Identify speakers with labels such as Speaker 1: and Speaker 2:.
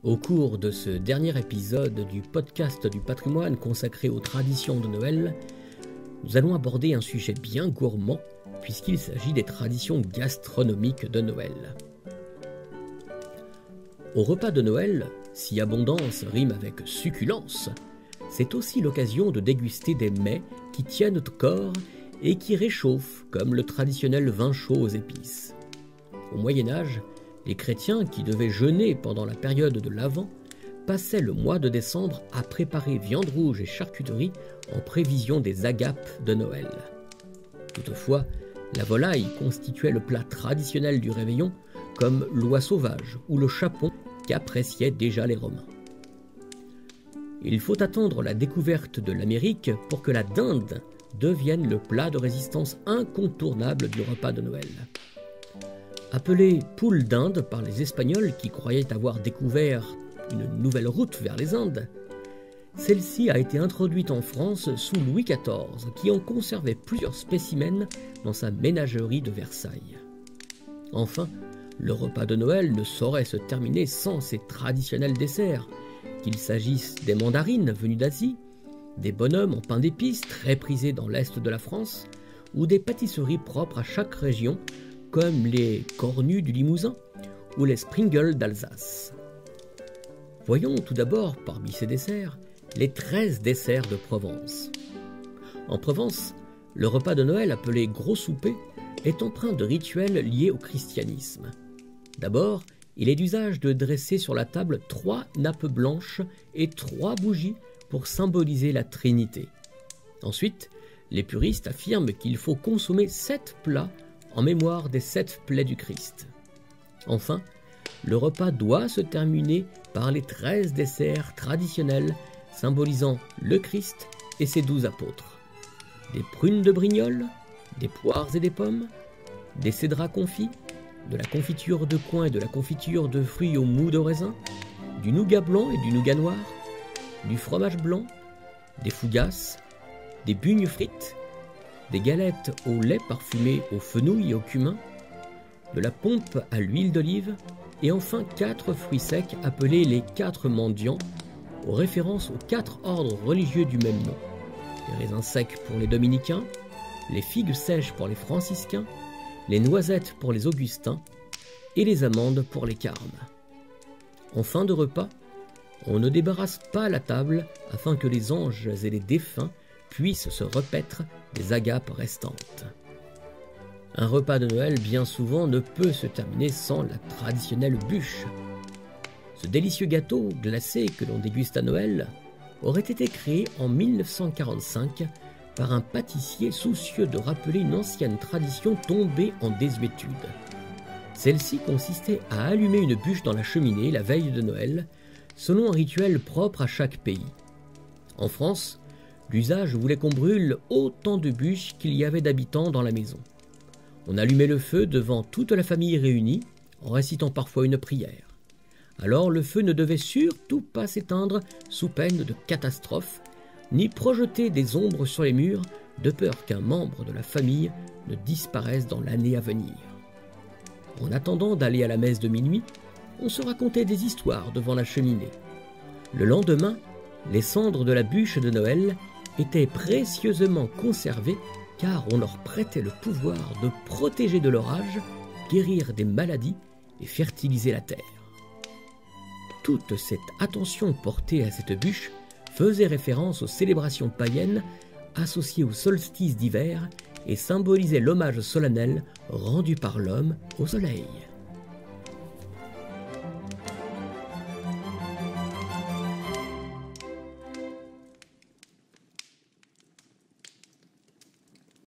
Speaker 1: Au cours de ce dernier épisode du podcast du patrimoine consacré aux traditions de Noël, nous allons aborder un sujet bien gourmand puisqu'il s'agit des traditions gastronomiques de Noël. Au repas de Noël, si abondance rime avec succulence, c'est aussi l'occasion de déguster des mets qui tiennent au corps et qui réchauffent, comme le traditionnel vin chaud aux épices. Au Moyen-Âge, les chrétiens qui devaient jeûner pendant la période de l'Avent passaient le mois de décembre à préparer viande rouge et charcuterie en prévision des agapes de Noël. Toutefois, la volaille constituait le plat traditionnel du réveillon, comme l'oie sauvage ou le chapon qu'appréciaient déjà les Romains. Il faut attendre la découverte de l'Amérique pour que la dinde devienne le plat de résistance incontournable du repas de Noël. Appelée poule d'Inde par les Espagnols qui croyaient avoir découvert une nouvelle route vers les Indes, celle-ci a été introduite en France sous Louis XIV, qui en conservait plusieurs spécimens dans sa ménagerie de Versailles. Enfin, le repas de Noël ne saurait se terminer sans ses traditionnels desserts, qu'il s'agisse des mandarines venues d'Asie, des bonhommes en pain d'épices très prisés dans l'est de la France, ou des pâtisseries propres à chaque région, comme les cornus du Limousin ou les springles d'Alsace. Voyons tout d'abord, parmi ces desserts, les 13 desserts de Provence. En Provence, le repas de Noël appelé gros souper est empreint de rituels liés au christianisme. D'abord, il est d'usage de dresser sur la table 3 nappes blanches et 3 bougies pour symboliser la Trinité. Ensuite, les puristes affirment qu'il faut consommer 7 plats en mémoire des 7 plaies du Christ. Enfin, le repas doit se terminer par les 13 desserts traditionnels symbolisant le Christ et ses 12 apôtres. Des prunes de Brignoles, des poires et des pommes, des cédrats confits, de la confiture de coing et de la confiture de fruits au mou de raisin, du nougat blanc et du nougat noir, du fromage blanc, des fougasses, des bugnes frites, des galettes au lait parfumé au fenouil et au cumin, de la pompe à l'huile d'olive, et enfin 4 fruits secs appelés les 4 mendiants, aux références aux 4 ordres religieux du même nom. Les raisins secs pour les dominicains, les figues sèches pour les franciscains, les noisettes pour les augustins, et les amandes pour les carmes. En fin de repas, on ne débarrasse pas la table afin que les anges et les défunts puissent se repaître des agapes restantes. Un repas de Noël bien souvent ne peut se terminer sans la traditionnelle bûche. Ce délicieux gâteau glacé que l'on déguste à Noël aurait été créé en 1945 par un pâtissier soucieux de rappeler une ancienne tradition tombée en désuétude. Celle-ci consistait à allumer une bûche dans la cheminée la veille de Noël, selon un rituel propre à chaque pays. En France, l'usage voulait qu'on brûle autant de bûches qu'il y avait d'habitants dans la maison. On allumait le feu devant toute la famille réunie, en récitant parfois une prière. Alors le feu ne devait surtout pas s'éteindre sous peine de catastrophe, ni projeter des ombres sur les murs, de peur qu'un membre de la famille ne disparaisse dans l'année à venir. En attendant d'aller à la messe de minuit, on se racontait des histoires devant la cheminée. Le lendemain, les cendres de la bûche de Noël étaient précieusement conservées car on leur prêtait le pouvoir de protéger de l'orage, guérir des maladies et fertiliser la terre. Toute cette attention portée à cette bûche faisait référence aux célébrations païennes associées au solstice d'hiver et symbolisait l'hommage solennel rendu par l'homme au soleil.